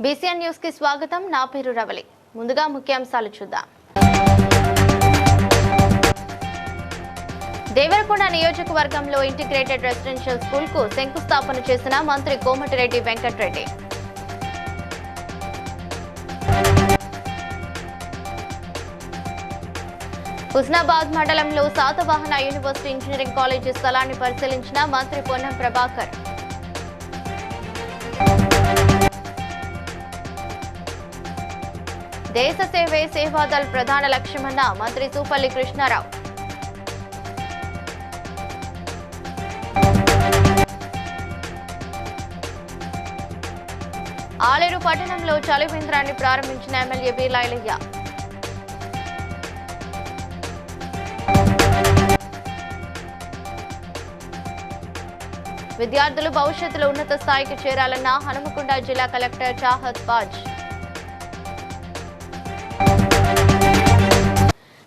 BCN news కి స్వాగతం. నా పేరు రవలి. ముందుగా ముఖ్యాంశాలు చూద్దాం. దేవరకొండ నియోజకవర్గంలో ఇంటిగ్రేటెడ్ రెసిడెన్షియల్ స్కూల్ కు శంకుస్థాపన చేసిన మంత్రి కోమటిరెడ్డి వెంకటరెడ్డి. హుస్నాబాద్ మండలంలో శాతవాహన యూనివర్సిటీ ఇంజనీరింగ్ కాలేజీ స్థలాన్ని పరిశీలించిన మంత్రి పొన్నం ప్రభాకర్. దేశ సేవే సేవాదల్ ప్రధాన లక్ష్యమన్న మంత్రి సూపల్లి కృష్ణారావు. ఆలేరు పట్టణంలో చలివేంద్రాన్ని ప్రారంభించిన ఎమ్మెల్యే బీర్లాయిలయ్య. విద్యార్థులు భవిష్యత్తులో ఉన్నత స్థాయికి చేరాలన్న హనుమకొండ జిల్లా కలెక్టర్ చాహత్ బాజ్.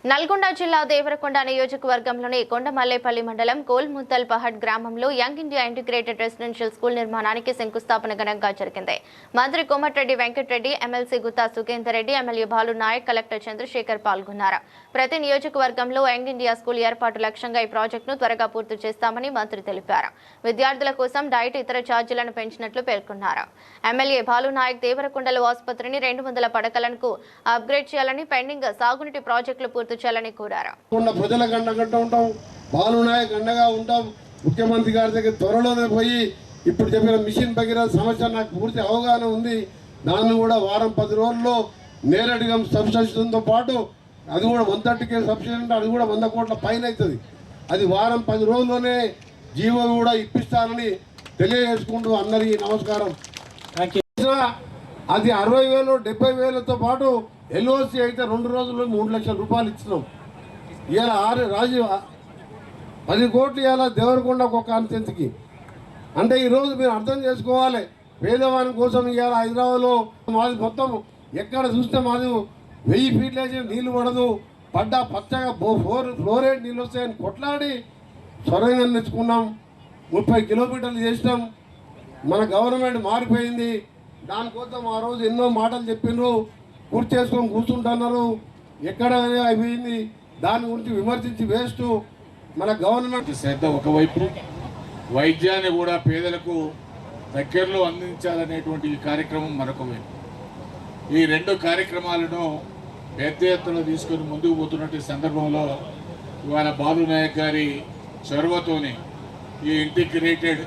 నల్గొండ జిల్లా దేవరకొండ నియోజకవర్గంలోని కొండమల్లేపల్లి మండలం కోల్ముద్దల్ పహడ్ గ్రామంలో young India integrated residential school నిర్మాణానికి శంకుస్థాపన ఘనంగా జరిగింది. మంత్రి Komatireddy Venkatreddy, MLC Gutha Sukhender Reddy, MLA Balu Naik, collector Chandrashekar పాల్గొన్నారు. ప్రతి నియోజకవర్గంలో యంగ్ ఇండియా స్కూల్ ఏర్పాటు లక్ష్యంగా ఈ ప్రాజెక్టును త్వరగా పూర్తి చేస్తామని మంత్రి తెలిపారు. విద్యార్థుల కోసం డైట్, ఇతర ఛార్జీలను పెంచినట్లు పేర్కొన్నారు. ఎమ్మెల్యే బాలు నాయక్ దేవరకొండలో ఆసుపత్రిని 200 పడకలకు అప్గ్రేడ్ చేయాలని, పెండింగ్ సాగునీటి ప్రాజెక్టులు పూర్తి చేయాలని కోరారు. ప్రజలకు అండగా ఉంటాం, బాలు నాయక్ అండగా ఉంటాం. ముఖ్యమంత్రి గారి దగ్గర త్వరలోనే పోయి ఇప్పుడు చెప్పిన మిషన్ భగీరథ సమస్య నాకు పూర్తి అవగాహన ఉంది. దాన్ని కూడా వారం 10 రోజుల్లో నేరడిగా సబ్సిడీతో పాటు అది కూడా 130 సబ్సిడీ అంటే అది కూడా 100 కోట్ల పైన అవుతుంది. అది వారం 10 రోజుల్లోనే జీవో కూడా ఇప్పిస్తానని తెలియజేసుకుంటూ అందరికీ నమస్కారం. అది 60,000 70,000తో పాటు ఎల్ఓసి అయితే 2 రోజుల్లో 3 లక్షల రూపాయలు ఇచ్చినాం. ఇవాళ 10 కోట్లు ఇవాళ దేవరకొండకు ఒక కాన్స్టిట్యున్సీకి. అంటే ఈరోజు మీరు అర్థం చేసుకోవాలి, పేదవాని కోసం ఇవాళ హైదరాబాద్లో మాది మొత్తం ఎక్కడ చూస్తే మాది 1000 ఫీట్లు వేసి నీళ్లు పడదు, పడ్డా పచ్చగా ఫ్లోరైడ్ నీళ్ళు వస్తాయని కొట్లాడి సొరంగం తెచ్చుకున్నాం. 30 కిలోమీటర్లు చేసినాం. మన గవర్నమెంట్ మారిపోయింది. దానికోసం ఆ రోజు ఎన్నో మాటలు చెప్పిండ్రు, గుర్తు చేసుకొని కూర్చుంటున్నారు. ఎక్కడ అయిపోయింది, దాని గురించి విమర్శించి వేస్ట్. మన గవర్నమెంట్ శ్రద్ధ ఒకవైపు, వైద్యాన్ని కూడా పేదలకు దగ్గరలో అందించాలనేటువంటి ఈ కార్యక్రమం మరొక వైపు. ఈ 2 కార్యక్రమాలను పెద్ద ఎత్తున తీసుకొని ముందుకు పోతున్నటువంటి సందర్భంలో ఇవాళ బాలు నాయక్ గారి చొరవతోని ఈ ఇంటిగ్రేటెడ్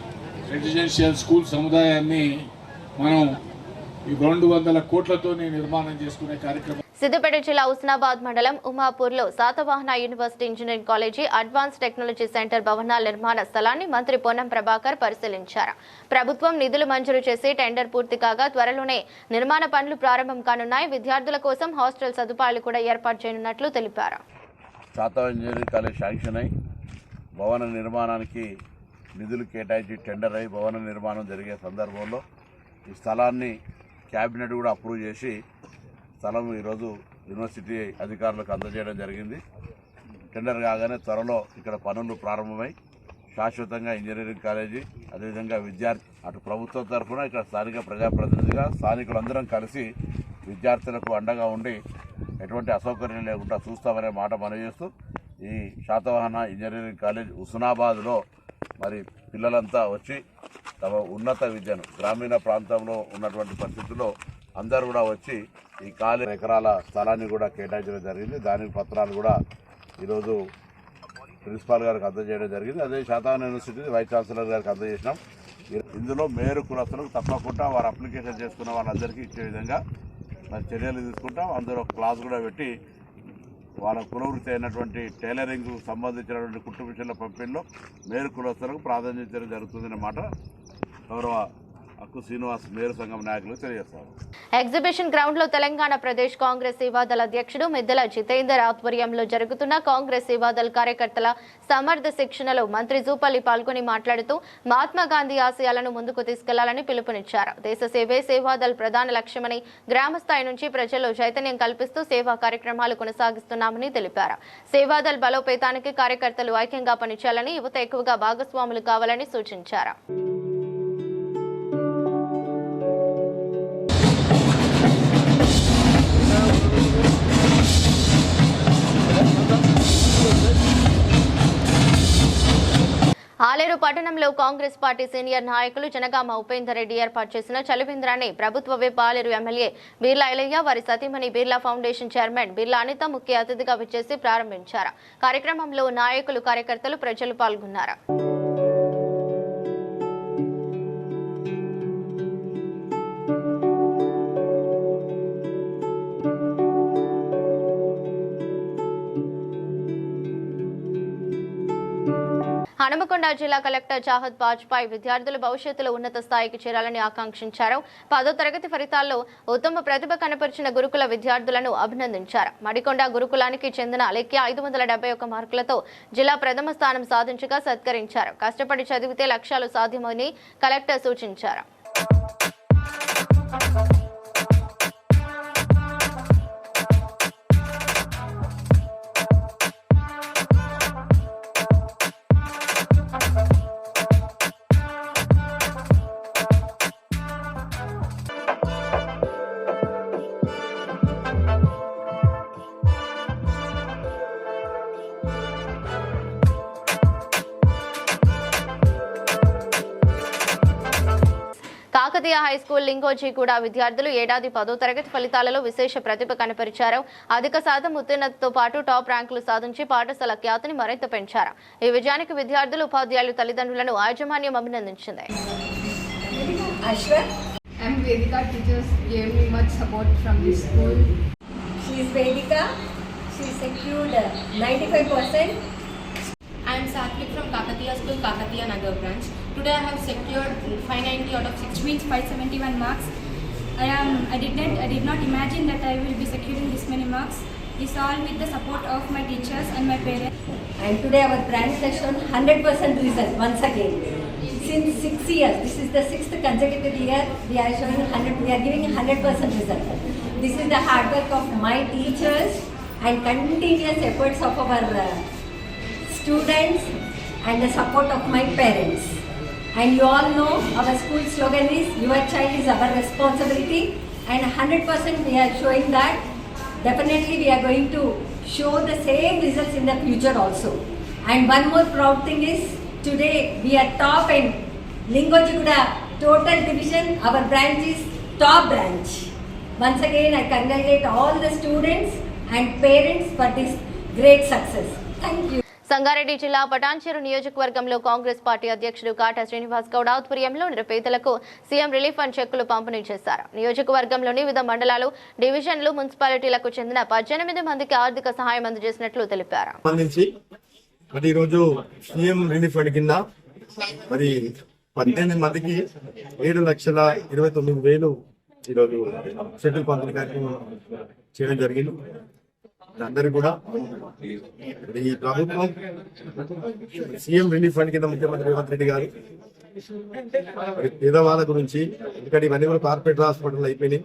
రెసిడెన్షియల్ స్కూల్ సముదాయాన్ని మనం ఈ 200 కోట్లతో నిర్మాణం చేసుకునే కార్యక్రమం. సిద్దిపేట జిల్లా హుస్నాబాద్ మండలం ఉమాపూర్లో Satavahana university engineering college, advance technology centre భవనాల నిర్మాణ స్థలాన్ని మంత్రి పొన్నం ప్రభాకర్ పరిశీలించారు. ప్రభుత్వం నిధులు మంజూరు చేసి టెండర్ పూర్తి కాగా త్వరలోనే నిర్మాణ పనులు ప్రారంభం కానున్నాయి. విద్యార్థుల కోసం హాస్టల్ సదుపాయాలు కూడా ఏర్పాటు చేయనున్నట్లు తెలిపారు. శాతవాహన ఇంజనీరింగ్ కాలేజ్ శాంక్షన్ అయి భవన నిర్మాణానికి నిధులు కేటాయించి టెండర్ అయి భవన నిర్మాణం జరిగే సందర్భంలో ఈ స్థలాన్ని క్యాబినెట్ కూడా అప్రూవ్ చేసి స్థలం ఈరోజు యూనివర్సిటీ అధికారులకు అందజేయడం జరిగింది. టెండర్ కాగానే త్వరలో ఇక్కడ పనులు ప్రారంభమై శాశ్వతంగా ఇంజనీరింగ్ కాలేజీ, అదేవిధంగా విద్యార్థి అటు ప్రభుత్వం తరఫున ఇక్కడ స్థానిక ప్రజాప్రతినిధిగా స్థానికులందరం కలిసి విద్యార్థులకు అండగా ఉండి ఎటువంటి అసౌకర్యం లేకుండా చూస్తామనే మాట మనవి చేస్తూ ఈ శాతవాహన ఇంజనీరింగ్ కాలేజ్ హుస్నాబాద్లో మరి పిల్లలంతా వచ్చి తమ ఉన్నత విద్యను గ్రామీణ ప్రాంతంలో ఉన్నటువంటి పరిస్థితుల్లో అందరూ కూడా వచ్చి ఈ 4 ఎకరాల స్థలాన్ని కూడా కేటాయించడం జరిగింది. దానికి పత్రాలు కూడా ఈరోజు ప్రిన్సిపాల్ గారికి అందజేయడం జరిగింది. అదే శాతవాహన యూనివర్సిటీ వైస్ ఛాన్సలర్ గారికి అందజేసినాం. ఇందులో మేరు కులస్తులకు తప్పకుండా వారు అప్లికేషన్ చేసుకున్న వాళ్ళందరికీ ఇచ్చే విధంగా మరి చర్యలు తీసుకుంటాం. అందులో క్లాస్ కూడా పెట్టి వాళ్ళ కులవృత్తి అయినటువంటి టైలరింగ్ సంబంధించినటువంటి కుట్టు మిషన్ల పంపిణీలో మేరు కులస్తులకు ప్రాధాన్యత జరుగుతుందనే మాట గౌరవ అక్కు శ్రీనివాస్ మేరు సంఘం నాయకులు తెలియజేస్తారు. ఎగ్జిబిషన్ గ్రౌండ్ లో తెలంగాణ ప్రదేశ్ కాంగ్రెస్ సేవాదళ అధ్యక్షుడు మిద్దెల జితేందర్ ఆధ్వర్యంలో జరుగుతున్న కాంగ్రెస్ సేవాదళ కార్యకర్తల సమర్థ శిక్షణలో మంత్రి జూపల్లి పాల్గొని మాట్లాడుతూ మహాత్మా గాంధీ ఆశయాలను ముందుకు తీసుకెళ్లాలని పిలుపునిచ్చారు. దేశ సేవే సేవాదళ ప్రధాన లక్ష్యమని గ్రామ స్థాయి నుంచి ప్రజల్లో చైతన్యం కల్పిస్తూ సేవా కార్యక్రమాలు కొనసాగిస్తున్నామని తెలిపారు. సేవాదళ బలోపేతానికి కార్యకర్తలు ఐక్యంగా పనిచేయాలని, యువత ఎక్కువగా భాగస్వాములు కావాలని సూచించారు. పాలేరు పట్టణంలో కాంగ్రెస్ పార్టీ సీనియర్ నాయకులు జనగామ ఉపేందర్ రెడ్డి ఏర్పాటు చేసిన చలివేంద్రాన్ని ప్రభుత్వ విప్ పాలేరు ఎమ్మెల్యే బీర్లా ఎలయ్య వారి సతీమణి బీర్లా ఫౌండేషన్ చైర్మన్ బీర్లా అనిత ముఖ్య అతిథిగా విచ్చేసి ప్రారంభించారు. కార్యక్రమంలో నాయకులు, కార్యకర్తలు, ప్రజలు పాల్గొన్నారు. హనుమకొండ జిల్లా కలెక్టర్ చాహద్ బాజ్పాయ్ విద్యార్థులు భవిష్యత్తులో ఉన్నత స్థాయికి చేరాలని ఆకాంక్షించారు. 10వ తరగతి ఫలితాల్లో ఉత్తమ ప్రతిభ కనపరిచిన గురుకుల విద్యార్థులను అభినందించారు. మడికొండ గురుకులానికి చెందిన లెక్కి 571 మార్కులతో జిల్లా ప్రథమ స్థానం సాధించగా సత్కరించారు. కష్టపడి చదివితే లక్ష్యాలు సాధ్యమని కలెక్టర్ సూచించారు. కాకతీయ హై స్కూల్ లింగోజీ కూడా విద్యార్థులు ఏడాది 10వ తరగతి ఫలితాలలో విశేష ప్రతిభ కనపరిచారు. అధిక శాతం ఉత్తీర్ణతతో పాటు టాప్ ర్యాంకులు సాధించి పాఠశాల ఖ్యాతిని మరింత పెంచారు. ఈ విజయానికి విద్యార్థులు, ఉపాధ్యాయులు, తల్లిదండ్రులను యాజమాన్యం అభినందించింది. I'm Vedika. Teachers gave me much support from this school. She is Vedika. She secured 95%. I am Satvik from Kakatiya School, Kakatiya Nagar branch. Today I have secured 590 out of 6, means 571 marks. I did not imagine that I will be securing this many marks. This all with the support of my teachers and my parents. And today our branch has shown 100% result once again. Since 6 years, this is the 6th consecutive year we are showing 100. We are giving 100% result. This is the hard work of my teachers and continuous efforts of our students and the support of my parents. And you all know our school slogan is your child is our responsibility, and 100% we are showing that. Definitely we are going to show the same results in the future also. And one more proud thing is today we are top in Lingojiguda total division. Our branch is top branch. Once again I congratulate all the students and parents for this great success. Thank you. Sangareddy జిల్లా పటాన్చెరు నియోజకవర్గంలో Congress party అధ్యక్షుడు కాటా శ్రీనివాస్ గౌడ్ ఆధ్వర్యంలో నిరుపేదలకు CM relief fund చెక్కులు పంపిణీ చేశారు. నియోజకవర్గంలోని వివిధ మండలాలు, డివిజన్లు, మున్సిపాలిటీలకు చెందిన 18 మందికి ఆర్థిక సహాయం అందజేసినట్లు తెలిపారు. మరి ఈరోజు సీఎం రిలీఫ్ ఫండ్ కింద మరి 18 మందికి 7,29,000 ఈరోజు చెక్కులు పంపిణీ కార్యక్రమం చేయడం జరిగింది. అందరూ కూడా ఈ ప్రభుత్వం సీఎం రిలీఫ్ ఫండ్ కింద ముఖ్యమంత్రి రేవంత్ రెడ్డి గారు పేదవాళ్ళ గురించి, ఎందుకంటే ఇవన్నీ కూడా కార్పొరేట్ హాస్పిటల్ అయిపోయినాయి.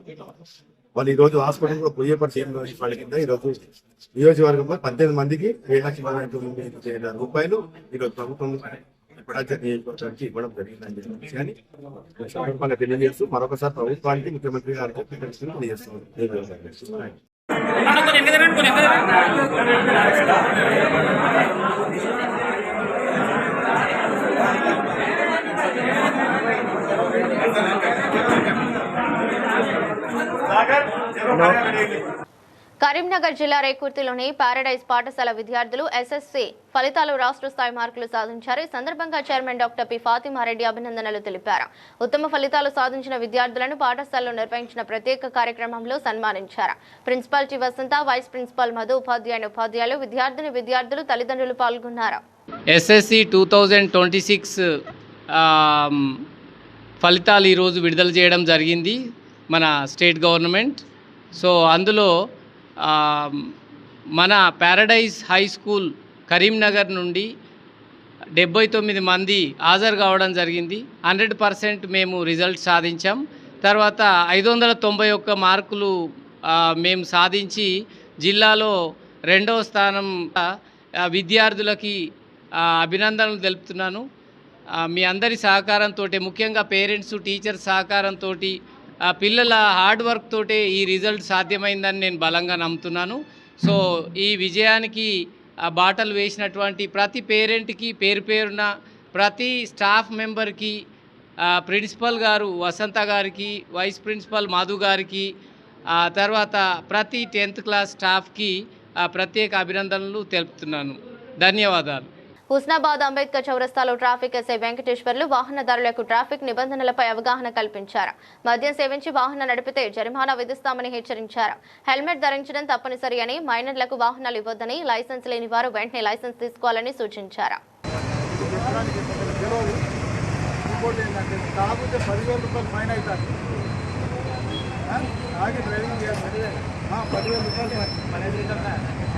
వాళ్ళు ఈ రోజు హాస్పిటల్ కూడా పోయే సీఎం రిలీఫ్ ఫండ్ కింద ఈరోజు నియోజకవర్గంలో 18 మందికి 7,29,000 రూపాయలు ఈరోజు ప్రభుత్వం నియోజకవర్గానికి ఇవ్వడం జరిగిందని చెప్పి కానీ సందర్భంగా తెలియజేస్తూ మరొకసారి ప్రభుత్వానికి, ముఖ్యమంత్రి గారికి తెలియజేస్తున్నాం. కరీంనగర్ జిల్లా రేకుర్తిలోని పారడైజ్ పాఠశాల విద్యార్థులు ఎస్ఎస్సి ఫలితాలు రాష్ట్ర స్థాయి మార్కులు సాధించారు. ఈ సందర్భంగా చైర్మన్ డాక్టర్ పి ఫాతిమారెడ్డి అభినందనలు తెలిపారు. ఉత్తమ ఫలితాలు సాధించిన విద్యార్థులను పాఠశాలలో నిర్వహించిన ప్రత్యేక కార్యక్రమంలో సన్మానించారు. ప్రిన్సిపాల్ టి వసంత, వైస్ ప్రిన్సిపాల్ మధు, ఉపాధ్యాయులు, విద్యార్థులు, తల్లిదండ్రులు పాల్గొన్నారు. ఎస్ఎస్సి 2026 ఫలితాలు ఈరోజు విడుదల చేయడం జరిగింది మన స్టేట్ గవర్నమెంట్. సో అందులో మన పారడైజ్ హై స్కూల్ కరీంనగర్ నుండి 79 మంది హాజరు కావడం జరిగింది. 100% మేము రిజల్ట్ సాధించాం. తర్వాత 591 మార్కులు మేము సాధించి జిల్లాలో 2వ స్థానం. విద్యార్థులకి అభినందనలు తెలుపుతున్నాను. మీ అందరి సహకారంతో, ముఖ్యంగా పేరెంట్స్, టీచర్స్ సహకారంతో, పిల్లల హార్డ్ వర్క్ తోటే ఈ రిజల్ట్ సాధ్యమైందని నేను బలంగా నమ్ముతున్నాను. సో ఈ విజయానికి బాటలు వేసినటువంటి ప్రతి పేరెంట్కి పేరున ప్రతి స్టాఫ్ మెంబర్కి ప్రిన్సిపల్ గారు వసంత గారికి, వైస్ ప్రిన్సిపల్ మధు గారికి, తర్వాత ప్రతి 10th క్లాస్ స్టాఫ్కి ప్రత్యేక అభినందనలు తెలుపుతున్నాను. ధన్యవాదాలు. హుస్నాబాద్ అంబేద్కర్ చౌరస్తాలో ట్రాఫిక్ ఎస్ఐ వెంకటేశ్వర్లు వాహనదారులకు ట్రాఫిక్ నిబంధనలపై అవగాహన కల్పించారు. మద్యం సేవించి వాహనం నడిపితే జరిమానా విధిస్తామని హెచ్చరించారు. హెల్మెట్ ధరించడం తప్పనిసరి అని, మైనర్లకు వాహనాలు ఇవ్వొద్దని, లైసెన్స్ లేని వారు వెంటనే లైసెన్స్ తీసుకోవాలని సూచించారు.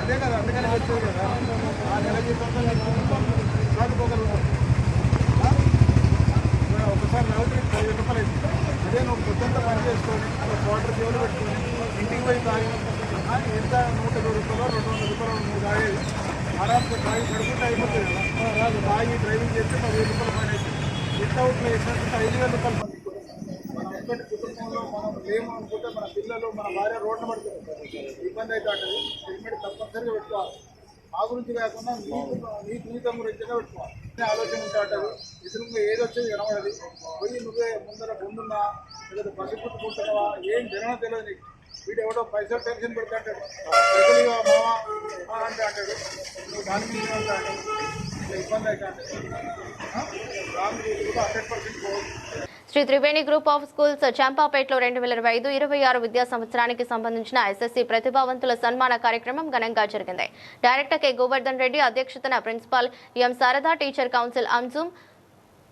అదే కదా, అందుకని వచ్చేది కదా. ఆ నెల జీతంతో ఒకసారి నవ్వుతుంది 10,000 రూపాయలు అవుతుంది. అదే నువ్వు పొద్దుంతా పని చేసుకొని వాటర్ సేవలు పెట్టుకొని ఇంటికి పోయి తాగి ఎంత 120 రూపాయలు 200 రూపాయలు నువ్వు తాగేది ఆరాంతో తాగి పడుకుంటే అయిపోతుంది కదా. రాదు తాగి డ్రైవింగ్ చేస్తే 10,000 రూపాయలు పని అవుతుంది. వితౌట్లో వేసినట్టు 5,000 రూపాయలు పని. మనం ఒక్కటి కుటుంబంలో మనం లేము అనుకుంటే మన పిల్లలు మన భార్య రోడ్డు పడుతుంది, ఇబ్బంది అయితే ఉంటుంది. హెల్మెట్ తప్పనిసరిగా పెట్టుకోవాలి. ఆ గురించి కాకుండా నీ జీవితం గురించిగా పెట్టుకోవాలి. ఆలోచన ఉంటుంది. ఎదురుగా ఏది వచ్చేది కనబడదు. పోయి నువ్వే ముందున్నా లేదా బస్సు పుట్టుకుంటున్నావా ఏం జనం తెలియదు నీకు. వీడు ఎవడో పైసలు టెన్షన్ పెడతా అంటాడు, పైసలు మావా అంటే అంటాడు, నువ్వు దాని మీద అంటాడు. ఇబ్బంది అయితే అంటే రాంగ్ రూట్ 100% పోవచ్చు. Sri Triveni group of schools చంపాపేటలో 2025-26 విద్యా సంవత్సరానికి సంబంధించిన ఎస్ఎస్సి ప్రతిభావంతుల సన్మాన కార్యక్రమం ఘనంగా జరిగింది. డైరెక్టర్ కె గోవర్ధన్ రెడ్డి అధ్యక్షతన ప్రిన్సిపాల్ ఎం శారదా, టీచర్ కౌన్సిల్ అంజుమ్,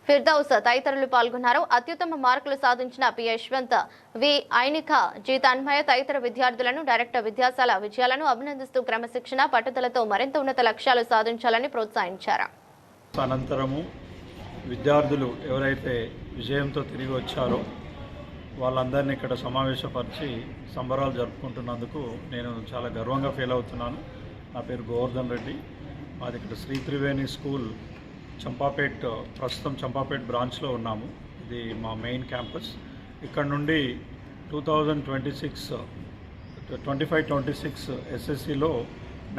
ఫిర్దౌస్ తదితరులు పాల్గొన్నారు. అత్యుత్తమ మార్కులు సాధించిన పి యశ్వంత్, వి ఐనిక, జి తన్మయ తదితర విద్యార్థులను డైరెక్టర్ విద్యాశాల విజయాలను అభినందిస్తూ క్రమశిక్షణ, పట్టుదలతో మరింత ఉన్నత లక్ష్యాలు సాధించాలని ప్రోత్సహించారు. అనంతరము విద్యార్థులు ఎవరైతే విజయంతో తిరిగి వచ్చారో వాళ్ళందరినీ ఇక్కడ సమావేశపరిచి సంబరాలు జరుపుకుంటున్నందుకు నేను చాలా గర్వంగా ఫీల్ అవుతున్నాను. నా పేరు గోవర్ధన్ రెడ్డి. మాది ఇక్కడ శ్రీ త్రివేణి స్కూల్ చంపాపేట్, ప్రస్తుతం చంపాపేట్ బ్రాంచ్లో ఉన్నాము. ఇది మా మెయిన్ క్యాంపస్. ఇక్కడ నుండి 2025-26 ఎస్ఎస్సిలో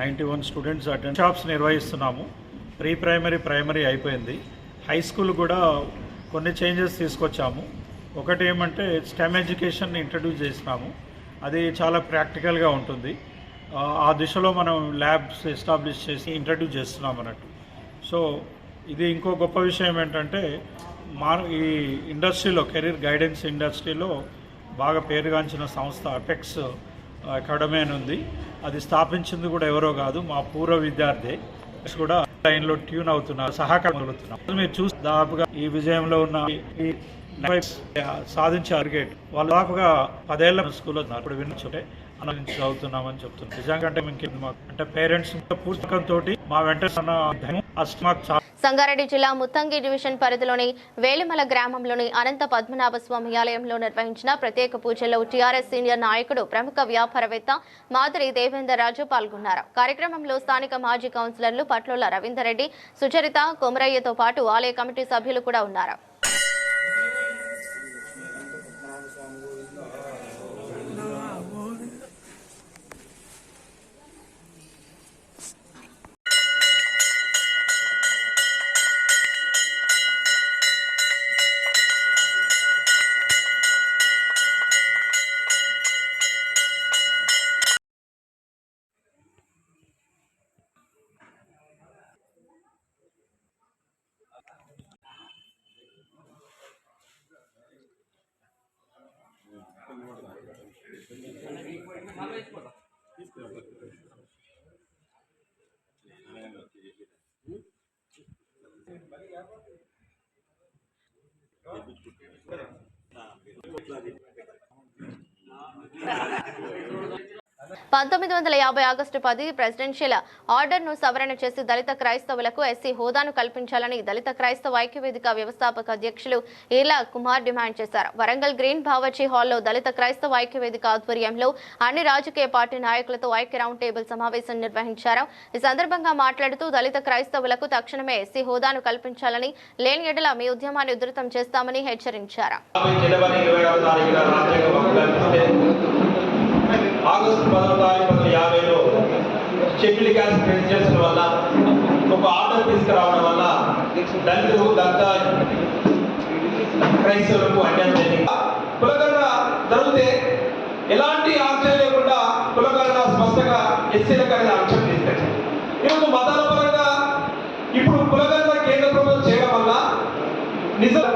91 స్టూడెంట్స్ అటెండ్ షాప్స్ నిర్వహిస్తున్నాము. ప్రీ ప్రైమరీ, ప్రైమరీ అయిపోయింది. హై స్కూల్ కూడా కొన్ని చేంజెస్ తీసుకొచ్చాము. ఒకటి ఏమంటే స్టెమ్ ఎడ్యుకేషన్ ఇంట్రడ్యూస్ చేసినాము. అది చాలా ప్రాక్టికల్గా ఉంటుంది. ఆ దిశలో మనం ల్యాబ్స్ ఎస్టాబ్లిష్ చేసి ఇంట్రడ్యూస్ చేస్తున్నాం అన్నట్టు. సో ఇది ఇంకో గొప్ప విషయం ఏంటంటే ఈ ఇండస్ట్రీలో, కెరీర్ గైడెన్స్ ఇండస్ట్రీలో బాగా పేరుగాంచిన సంస్థ అపెక్స్ అకాడమీ అని ఉంది. అది స్థాపించింది కూడా ఎవరో కాదు, మా పూర్వ విద్యార్థి కూడా లైన్లో ట్యూన్ అవుతున్నారు, సహకారం. మీరు చూసి దాదాపుగా ఈ విజయంలో ఉన్న ఈ సాధించే టార్గెట్ వాళ్ళు దాదాపుగా 10 ఏళ్ల స్కూల్లో ఇప్పుడు వినొచ్చుంటే ఆనందించి చదువుతున్నామని చెప్తున్నారు. నిజంగా అంటే అంటే పేరెంట్స్ పూర్తికంతో మా వెంట సంగారెడ్డి జిల్లా ముత్తంగి డివిజన్ పరిధిలోని వేలిమల గ్రామంలోని అనంత పద్మనాభ స్వామి ఆలయంలో నిర్వహించిన ప్రత్యేక పూజల్లో టీఆర్ఎస్ సీనియర్ నాయకుడు, ప్రముఖ వ్యాపారవేత్త మాదిరి దేవేందర్ రాజు పాల్గొన్నారు. కార్యక్రమంలో స్థానిక మాజీ కౌన్సిలర్లు పట్లోల రవీందర్ రెడ్డి, సుచరిత, కొమరయ్యతో పాటు ఆలయ కమిటీ సభ్యులు కూడా ఉన్నారు. ఆగస్టు 10 ప్రెసిడెన్షియల్ ఆర్డర్ను సవరణ చేసి దళిత క్రైస్తవులకు ఎస్సీ హోదాను కల్పించాలని దళిత క్రైస్తవ ఐక్యవేదిక వ్యవస్థాపక అధ్యక్షులు ఈలా కుమార్ డిమాండ్ చేశారు. వరంగల్ గ్రీన్ భావచి హాల్లో దళిత క్రైస్తవ ఐక్యవేదిక ఆధ్వర్యంలో అన్ని రాజకీయ పార్టీ నాయకులతో ఐక్య రౌండ్ టేబుల్ సమావేశం నిర్వహించారు. ఈ సందర్భంగా మాట్లాడుతూ దళిత క్రైస్తవులకు తక్షణమే ఎస్సీ హోదాను కల్పించాలని, లేని ఎడల మీ ఉద్యమాన్ని ఉధృతం చేస్తామని హెచ్చరించారు. ఆగస్టు 10 2050లో షెడ్యూల్ క్యాస్ట్ ప్రెసిడెన్సీ వల్ల ఒక ఆర్డర్ తీసుకురావడం వల్ల దళితులు దత్త క్రైస్తవులకు అన్యాయం జరిగింది. కులగణన జరిగితే ఎలాంటి ఆంక్షలు లేకుండా కులగణన స్పష్టంగా ఎస్సీలకు అనేది అంశం తీసుకొచ్చింది. ఈరోజు మతాల పరంగా ఇప్పుడు కులగణన కేంద్ర ప్రభుత్వం చేయడం వల్ల నిజం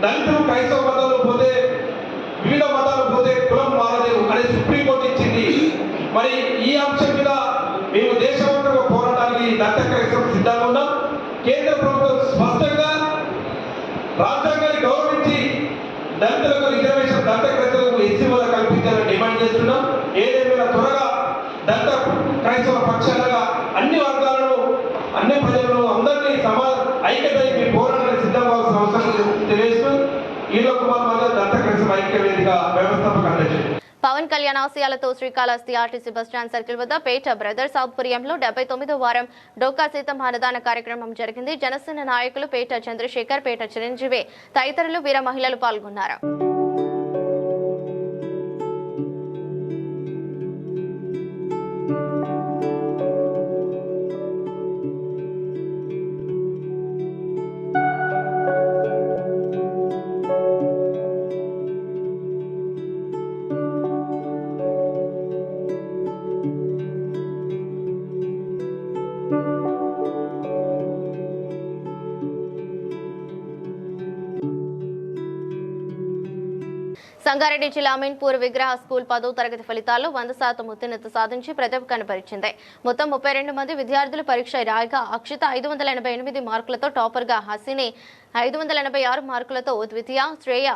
దళితులు క్రైస్తవ మతాలు పోతే వివిధ మతాలు పోతే కులం మారలేదు అనేది సుప్రీంకోర్టు ఇచ్చింది. మరి ఈ అంశం మీద మేము దేశవ్యాప్తంగా పోరాటానికి దత్త క్రైస్తవం సిద్ధంగా ఉన్నాం. కేంద్ర ప్రభుత్వం స్పష్టంగా రాజ్యాంగాన్ని గౌరవించి దళితులకు రిజర్వేషన్ దత్త క్రైస్తవులకు ఎస్సీ వల్ల కల్పించాలని డిమాండ్ చేస్తున్నాం. ఏదేమైనా త్వరగా దత్త క్రైస్తవ పక్షాలుగా అన్ని వర్గాలను అన్ని ప్రజలను అందరినీ ఐక్యత మీ పోరాటానికి సిద్ధం కావాల్సిన అవసరం తెలియజేస్తూ ఈలో కుమార్ మాధవ్ దత్త క్రైస్తవ ఐక్య వేదిక వ్యవస్థాపక అధ్యక్షుడు. పవన్ కళ్యాణ్ ఆశయాలతో శ్రీకాళహస్తి ఆర్టీసీ బస్టాండ్ సర్కిల్ వద్ద పేట బ్రదర్స్ ఆధ్వర్యంలో 79వ వారం డోకా సీతమ్మ అన్నదాన కార్యక్రమం జరిగింది. జనసేన నాయకులు పేట చంద్రశేఖర్, పేట చిరంజీవి తదితరులు వీర మహిళలు పాల్గొన్నారు. సంగారెడ్డి జిల్లా అమీన్పూర్ విగ్రహ స్కూల్ 10వ తరగతి ఫలితాల్లో 100% ఉత్తీర్ణత సాధించి ప్రతిభ కనబరిచింది. మొత్తం 32 మంది విద్యార్థులు పరీక్ష రాయగా అక్షిత 588 మార్కులతో టాపర్గా, హసిని 586 మార్కులతో ద్వితీయ, శ్రేయ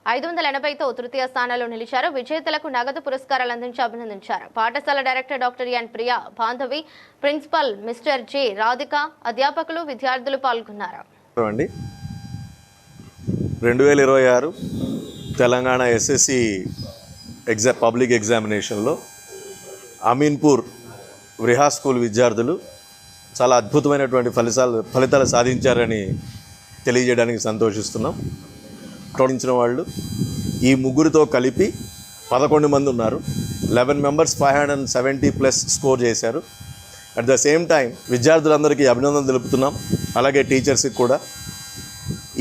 580తో తృతీయ స్థానంలో నిలిచారు. విజేతలకు నగదు పురస్కారాలు అందించి అభినందించారు. పాఠశాల director doctor N Priya, Bandhavi, principal mister G Radhika, అధ్యాపకులు, విద్యార్థులు పాల్గొన్నారు. 2026 తెలంగాణ ఎస్ఎస్సి పబ్లిక్ ఎగ్జామినేషన్లో అమీన్పూర్ విగ్రహ స్కూల్ విద్యార్థులు చాలా అద్భుతమైనటువంటి ఫలితాలు సాధించారని తెలియజేయడానికి సంతోషిస్తున్నాం. ప్రోత్సహించిన వాళ్ళు ఈ ముగ్గురితో కలిపి 11 మంది ఉన్నారు. 11 మెంబర్స్ 570+ స్కోర్ చేశారు. అట్ ద సేమ్ టైం విద్యార్థులందరికీ అభినందనలు తెలుపుతున్నాం, అలాగే టీచర్స్కి కూడా.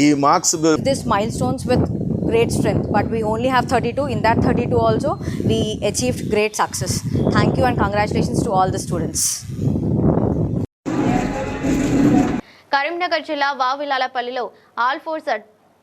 ఈ marks this milestones with great strength, but we only have 32. In that 32 also we achieved great success. Thank you and congratulations to all the students. Karimnagar జిల్లా వావిలాలపల్లిలో all force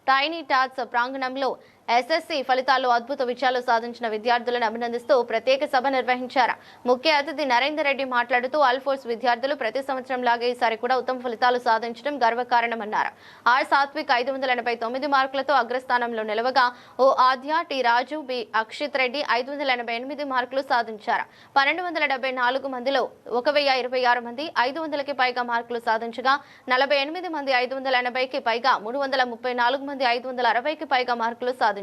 tiny touts ప్రాంగణంలో SSC ఫలితాల్లో అద్భుత విజయాలు సాధించిన విద్యార్థులను అభినందిస్తూ ప్రత్యేక సభ నిర్వహించారు. ముఖ్య అతిథి నరేందర్ రెడ్డి మాట్లాడుతూ ఆల్ ఫోర్స్ విద్యార్థులు ప్రతి సంవత్సరం లాగే ఈసారి కూడా ఉత్తమ ఫలితాలు సాధించడం గర్వకారణమన్నారు. ఆర్ సాత్విక్ 589 మార్కులతో అగ్రస్థానంలో నిలవగా, ఓ ఆద్య, టి రాజు, బి అక్షిత్ రెడ్డి 588 మార్కులు సాధించారు. 1274 మందిలో 1026 మంది 500కి పైగా మార్కులు సాధించగా, 48 మంది 580కి పైగా, 334 మంది 560కి పైగా మార్కులు సాధించారు.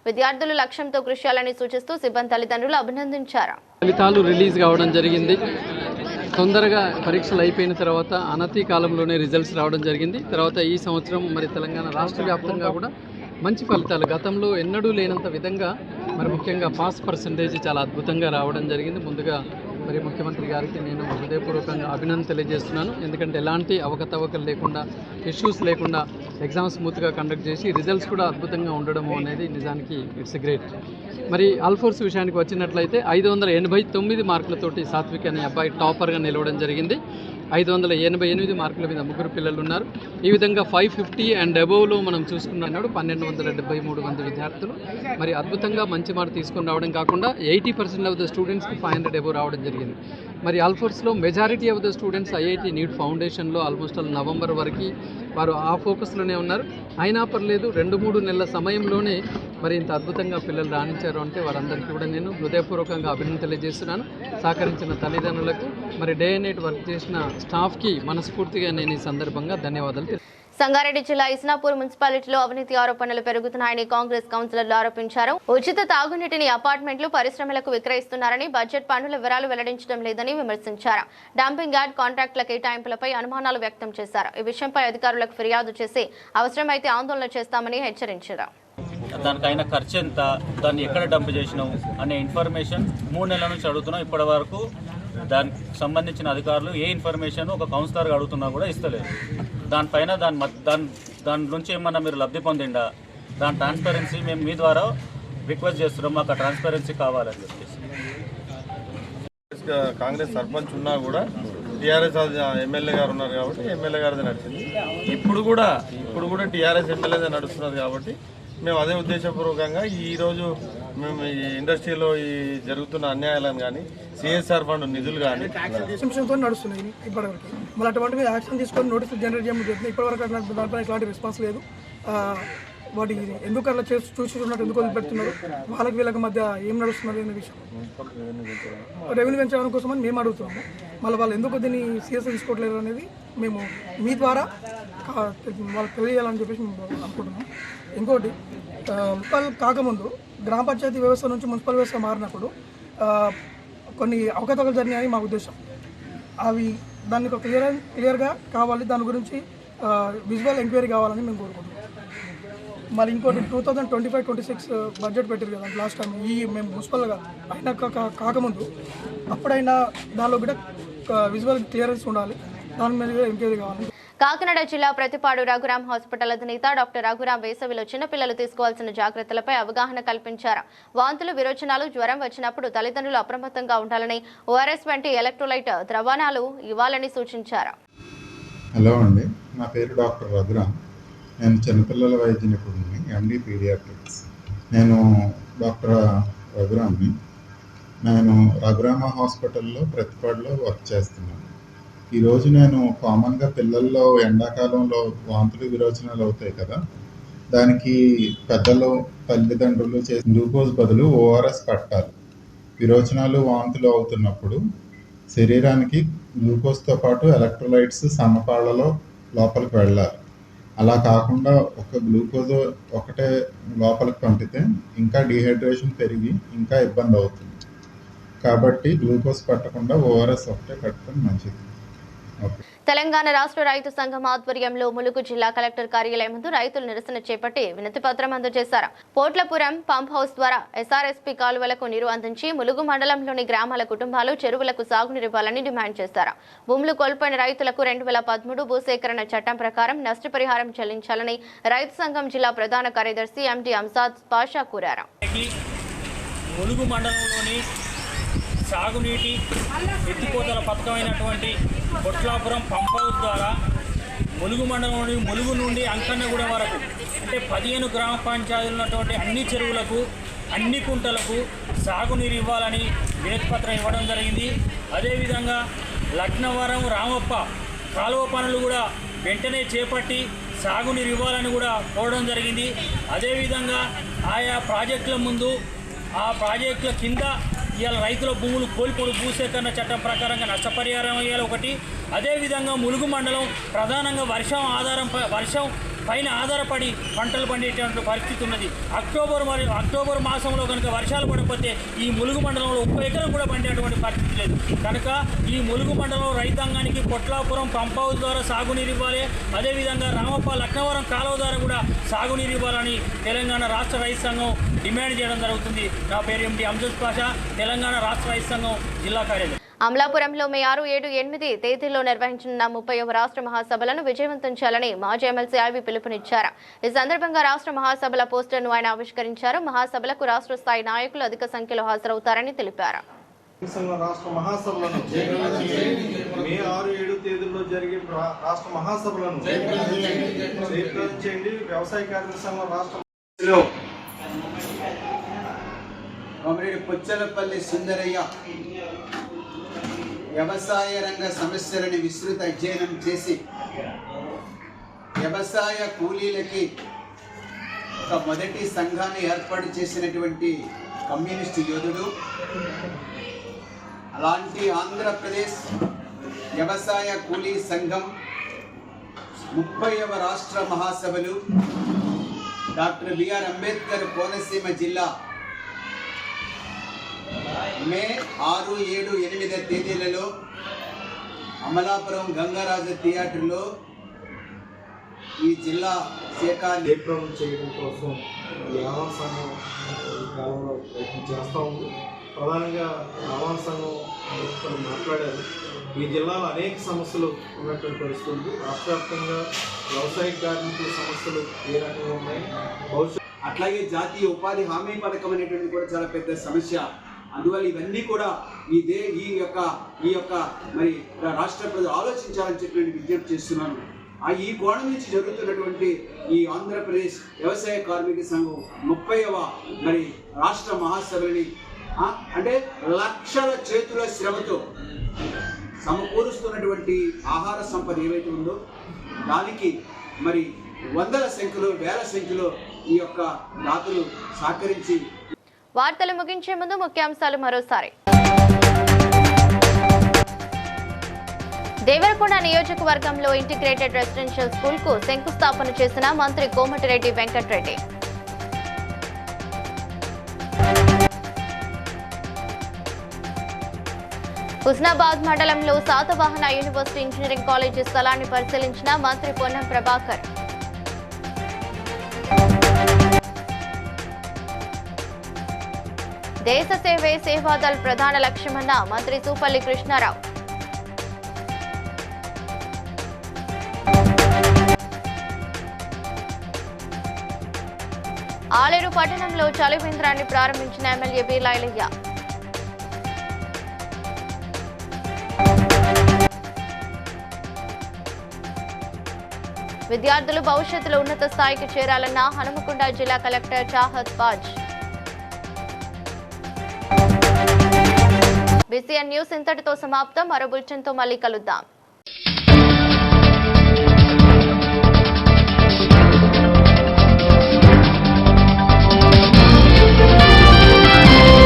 విద్యార్థులు లక్ష్యంతో కృషి చేయాలని సూచిస్తూ సిబ్బంది తల్లిదండ్రులు అభినందించారు. ఫలితాలు రిలీజ్ కావడం జరిగింది. తొందరగా పరీక్షలు అయిపోయిన తర్వాత అనతి కాలంలోనే రిజల్ట్స్ రావడం జరిగింది. తర్వాత ఈ సంవత్సరం మరి తెలంగాణ రాష్ట్ర వ్యాప్తంగా కూడా మంచి ఫలితాలు, గతంలో ఎన్నడూ లేనంత విధంగా మరి ముఖ్యంగా పాస్ పర్సంటేజ్ చాలా అద్భుతంగా రావడం జరిగింది. ముందుగా మరి ముఖ్యమంత్రి గారికి నేను హృదయపూర్వకంగా అభినందన తెలియజేస్తున్నాను. ఎందుకంటే ఎలాంటి అవకతవకలు లేకుండా, ఇష్యూస్ లేకుండా ఎగ్జామ్స్ స్మూత్గా కండక్ట్ చేసి రిజల్ట్స్ కూడా అద్భుతంగా ఉండడము అనేది నిజానికి ఇట్స్ గ్రేట్. మరి ఆల్ ఫోర్స్ విషయానికి వచ్చినట్లయితే 589 మార్కులతోటి సాత్విక్ అనే అబ్బాయి టాపర్గా నిలవడం జరిగింది. 588 మార్కుల మీద ముగ్గురు పిల్లలు ఉన్నారు. ఈ విధంగా 550 అండ్ అబోవ్లో మనం చూసుకున్నాడు 1273 మంది విద్యార్థులు మరి అద్భుతంగా మంచి మార్కు తీసుకొని రావడం కాకుండా 80% ఆఫ్ ద స్టూడెంట్స్కి 500 అబోవ్ రావడం జరిగింది. మరి ఆల్ఫోర్స్లో majority of the students IIT NEET ఫౌండేషన్లో ఆల్మోస్ట్ నవంబర్ వరకు వారు ఆ ఫోకస్లోనే ఉన్నారు. అయినా పర్లేదు 2-3 నెలల సమయంలోనే మరి ఇంత అద్భుతంగా పిల్లలు రాణించారు అంటే వారందరికీ కూడా నేను హృదయపూర్వకంగా అభినందన తెలియజేస్తున్నాను. సహకరించిన తల్లిదండ్రులకు, మరి డే అండ్ నైట్ వర్క్ చేసిన స్టాఫ్కి మనస్ఫూర్తిగా నేను ఈ సందర్భంగా ధన్యవాదాలు. సంగారెడ్డి జిల్లా ఇస్నాపూర్ మున్సిపాలిటీలో అవినీతి ఆరోపణలు పెరుగుతున్నాయని కాంగ్రెస్ కౌన్సిలర్లు ఆరోపించారు. ఉచిత తాగునీటిని అపార్ట్మెంట్లు, పరిశ్రమలకు విక్రయిస్తున్నారని, బడ్జెట్ పన్నుల వివరాలు వెల్లడించడం లేదని విమర్శించారు. డంపింగ్ యార్డ్ కాంట్రాక్టుల కేటాయింపులపై అనుమానాలు వ్యక్తం చేశారు. ఈ విషయంపై అధికారులకు ఫిర్యాదు చేసి అవసరమైతే ఆందోళన చేస్తామని హెచ్చరించారు. దానికైనా ఖర్చు ఎంత, దాన్ని ఎక్కడ డంప్ చేసినాం అనే ఇన్ఫర్మేషన్ 3 నెలల నుంచి అడుగుతున్నాం. ఇప్పటి వరకు దానికి సంబంధించిన అధికారులు ఏ ఇన్ఫర్మేషన్ ఒక కౌన్సిలర్గా అడుగుతున్నా కూడా ఇస్తలేదు. దానిపైన దాని నుంచి ఏమన్నా మీరు లబ్ధి పొందిండా, దాని ట్రాన్స్పరెన్సీ మేము మీ ద్వారా రిక్వెస్ట్ చేస్తున్నాం, మాకు ఆ ట్రాన్స్పరెన్సీ కావాలని చెప్పేసి. కాంగ్రెస్ సర్పంచ్ ఉన్నా కూడా టీఆర్ఎస్ ఎమ్మెల్యే గారు ఉన్నారు కాబట్టి ఎమ్మెల్యే గారిది నడిచింది. ఇప్పుడు కూడా టీఆర్ఎస్ ఎమ్మెల్యేదే నడుస్తున్నది కాబట్టి మేము అదే ఉద్దేశపూర్వకంగా ఈరోజు మేము ఈ ఇండస్ట్రీలో ఈ జరుగుతున్న అన్యాయాలను కానీ సిఎస్ఆర్ ఫండ్ నిధులు కానీ నడుస్తున్నాయి ఇప్పటివరకు. మళ్ళీ అటువంటి మీద యాక్షన్ తీసుకొని నోటీస్ జనరేట్ చేయడం జరుగుతుంది. ఇప్పటివరకు దానిపైన ఎలాంటి రెస్పాన్స్ లేదు. వాటి ఎందుకు అలా చూస్తున్నట్టు ఎందుకు వదిలిపెడుతున్నారు, వాళ్ళకి వీళ్ళకి మధ్య ఏం నడుస్తున్నది అనే విషయం రెవెన్యూ పెంచడం కోసం అని మేము అడుగుతున్నాము. మళ్ళీ వాళ్ళు ఎందుకు దీన్ని సీరియస్గా తీసుకోవట్లేదు అనేది మేము మీ ద్వారా వాళ్ళకి తెలియజేయాలని చెప్పేసి మేము అనుకుంటున్నాం. ఇంకోటి, మున్సిపల్ కాకముందు గ్రామ పంచాయతీ వ్యవస్థ నుంచి మున్సిపల్ వ్యవస్థ మారినప్పుడు కొన్ని అవకతవకలు జరిగాయని మా ఉద్దేశం. అవి దాన్ని ఒక క్లియర్గా కావాలి, దాని గురించి విజువల్ ఎంక్వైరీ కావాలని మేము కోరుకుంటున్నాం. మళ్ళీ ఇంకోటి 2025-26 బడ్జెట్ పెట్టారు కదా లాస్ట్ టైం, మేము మున్సిపల్గా అయినా కాకముందు అప్పుడైనా దానిలో కూడా విజువల్ క్లియరెన్స్ ఉండాలి, దాని మీద కూడా ఎంక్వైరీ కావాలి. కాకినాడ జిల్లా ప్రతిపాడు రఘురాం హాస్పిటల్ అధినేత డాక్టర్ రఘురాం వేసవిలో చిన్నపిల్లలు తీసుకోవాల్సిన జాగ్రత్తలపై అవగాహన కల్పించారు. వాంతులు, విరోచనాలు, జ్వరం వచ్చినప్పుడు తల్లిదండ్రులు అప్రమత్తంగా ఉండాలని, ఓఆర్ఎస్ వంటి ఎలక్ట్రోలైట్ ద్రవాణాలు ఇవ్వాలని సూచించారు. హలో అండి, నా పేరు డాక్టర్ రఘురాం. నేను చిన్నపిల్లల వైద్య నిపుణుడిని, ఎండి పీడియాట్రిక్స్. నేను డాక్టర్ రఘురామ్ని. నేను రఘురామ హాస్పిటల్లో ప్రతిపాడులో వర్క్ చేస్తున్నాను. ఈరోజు నేను కామన్గా పిల్లల్లో ఎండాకాలంలో వాంతులు విరోచనాలు అవుతాయి కదా, దానికి పెద్దలు తల్లిదండ్రులు చేసే గ్లూకోజ్ బదులు ఓఆర్ఎస్ పట్టాలి. విరోచనాలు వాంతులు అవుతున్నప్పుడు శరీరానికి గ్లూకోజ్తో పాటు ఎలక్ట్రోలైట్స్ సమపాళ్లలో లోపలికి వెళ్ళాలి. అలా కాకుండా ఒక గ్లూకోజ్ ఒకటే లోపలికి పంపితే ఇంకా డీహైడ్రేషన్ పెరిగి ఇంకా ఇబ్బంది అవుతుంది. కాబట్టి గ్లూకోజ్ పట్టకుండా ఓఆర్ఎస్ ఒకటే పట్టడం మంచిది. తెలంగాణ రాష్ట్ర రైతు సంఘం ఆధ్వర్యంలో ములుగు జిల్లా కలెక్టర్ కార్యాలయం ముందు రైతులు నిరసన చేపట్టి వినతి పత్రం అందజేశారు. పోట్లపురం పంప్ హౌస్ ద్వారా ఎస్ఆర్ఎస్పీ కాలువలకు నీరు అందించి ములుగు మండలంలోని గ్రామాల కుటుంబాలు చెరువులకు సాగునీరివ్వాలని డిమాండ్ చేశారు. భూములు కోల్పోయిన రైతులకు 2013 భూసేకరణ చట్టం ప్రకారం నష్టపరిహారం చెల్లించాలని రైతు సంఘం జిల్లా ప్రధాన కార్యదర్శి ఎండి అంజాద్ పాషా కోరారు. ములుగు మండలంలోని సాగునీటి ఎత్తిపోతల పథకమైనటువంటి పొట్లాపురం పంప్ హౌస్ ద్వారా ములుగు మండలంలోని ములుగు నుండి అంకన్నగూడెం వరకు అంటే 15 గ్రామ పంచాయతీలు ఉన్నటువంటి అన్ని చెరువులకు, అన్ని కుంటలకు సాగునీరు ఇవ్వాలని వినతిపత్రం ఇవ్వడం జరిగింది. అదేవిధంగా లక్నవరం రామప్ప కాలువ పనులు కూడా వెంటనే చేపట్టి సాగునీరు ఇవ్వాలని కూడా కోరడం జరిగింది. అదేవిధంగా ఆయా ప్రాజెక్టుల ముందు, ఆ ప్రాజెక్టుల కింద ఇవాళ రైతుల భూములు కోల్పోడు భూసేకరణ చట్టం ప్రకారంగా నష్టపరిహారం ఇవ్వాలి ఒకటి. అదేవిధంగా ములుగు మండలం ప్రధానంగా వర్షం పైన ఆధారపడి పంటలు పండేటువంటి పరిస్థితి ఉన్నది. అక్టోబర్ మాసంలో కనుక వర్షాలు పడకపోతే ఈ ములుగు మండలంలో 1 ఎకరం కూడా పండేటువంటి పరిస్థితి లేదు. కనుక ఈ ములుగు మండలం రైతాంగానికి పొట్లాపురం పంప్ హౌస్ ద్వారా సాగునీరు ఇవ్వాలి. అదేవిధంగా రామప్ప లక్నవరం కాలువ ద్వారా కూడా సాగునీరు ఇవ్వాలని తెలంగాణ రాష్ట్ర రైతు సంఘం డిమాండ్ చేయడం జరుగుతుంది. నా పేరు ఎండి అంజద్ పాషా, తెలంగాణ రాష్ట్ర రైతు సంఘం జిల్లా కార్యదర్శి. అమలాపురంలో మే 6, 7, 8 తేదీల్లో నిర్వహించనున్న 30వ రాష్ట్ర మహాసభలను విజయవంతం చేయాలని మాజీ ఎమ్మెల్సీ ఐవి పిలుపునిచ్చారు. ఈ సందర్భంగా రాష్ట్ర మహాసభల పోస్టర్ను ఆయన ఆవిష్కరించారు. మహాసభలకు రాష్ట్ర స్థాయి నాయకులు అధిక సంఖ్యలో హాజరవుతారని తెలిపారు. రాష్ట్ర మహాసభలను మే 6, 7 తేదీల్లో జరిగే రాష్ట్ర మహాసభలను జయప్రదించండి. వ్యవసాయ కార్మిక సంఘం రాష్ట్ర కామ్రేడ్ పొచ్చలపల్లి సుందరయ్య వ్యవసాయ రంగ సమస్యలను విస్తృత అధ్యయనం చేసి వ్యవసాయ కూలీలకి ఒక మొదటి సంఘాన్ని ఏర్పాటు చేసినటువంటి కమ్యూనిస్టు యోధుడు. అలాంటి ఆంధ్రప్రదేశ్ వ్యవసాయ కూలీ సంఘం 30వ రాష్ట్ర మహాసభలు డాక్టర్ బిఆర్ అంబేద్కర్ కోనసీమ జిల్లా మే 6, 7, 8 తేదీలలో అమలాపురం గంగారాజు థియేటర్లో ఈ జిల్లా శాఖ జయప్రదం చేయడం కోసం ఈ ఆవాసాన్ని ఈ కాలంలో ప్రయత్నం చేస్తూ ఉంది. ప్రధానంగా రవాణా సంఘం కొన్ని మాట్లాడారు. ఈ జిల్లాలో అనేక సమస్యలు ఉన్నటువంటి పరిస్థితి ఉంది. రాష్ట్ర వ్యాప్తంగా వ్యవసాయ కార్మికుల సమస్యలు ఏ రకంగా ఉన్నాయి, భవిష్యత్తు అట్లాగే జాతీయ ఉపాధి హామీ పథకం అనేటువంటి కూడా చాలా పెద్ద సమస్య. అందువల్ల ఇవన్నీ కూడా ఈ యొక్క మరి రాష్ట్ర ప్రజలు ఆలోచించాలని చెప్పి నేను విజ్ఞప్తి చేస్తున్నాను. ఈ కోణం నుంచి జరుగుతున్నటువంటి ఈ ఆంధ్రప్రదేశ్ వ్యవసాయ కార్మిక సంఘం 30వ మరి రాష్ట్ర మహాసభని అంటే లక్షల చేతుల శ్రమతో సమకూరుస్తున్నటువంటి ఆహార సంపద ఏవైతే ఉందో దానికి మరి వందల సంఖ్యలో వేల సంఖ్యలో ఈ యొక్క దాతలు సహకరించి. వార్తలు ముగించే ముందు ముఖ్యాంశాలు మరోసారి. దేవరకొండ నియోజకవర్గంలో ఇంటిగ్రేటెడ్ రెసిడెన్షియల్ స్కూల్ కు శంకుస్థాపన చేసిన మంత్రి కోమటిరెడ్డి వెంకటరెడ్డి. హుస్నాబాద్ మండలంలో శాతవాహన యూనివర్సిటీ ఇంజనీరింగ్ కాలేజీ స్థలాన్ని పరిశీలించిన మంత్రి పొన్నం ప్రభాకర్. దేశ సేవే సేవాదళ్ ప్రధాన లక్ష్యమన్న మంత్రి సూపల్లి కృష్ణారావు. ఆలేరు పట్టణంలో చలివేంద్రాన్ని ప్రారంభించిన ఎమ్మెల్యే బీలాయిలయ్య. విద్యార్థులు భవిష్యత్తులో ఉన్నత స్థాయికి చేరాలన్న హనుమకొండ జిల్లా కలెక్టర్ చాహత్ బాజ్. BCN న్యూస్ ఇంతటితో సమాప్తం. మరో బులెటిన్తో మళ్ళీ కలుద్దాం.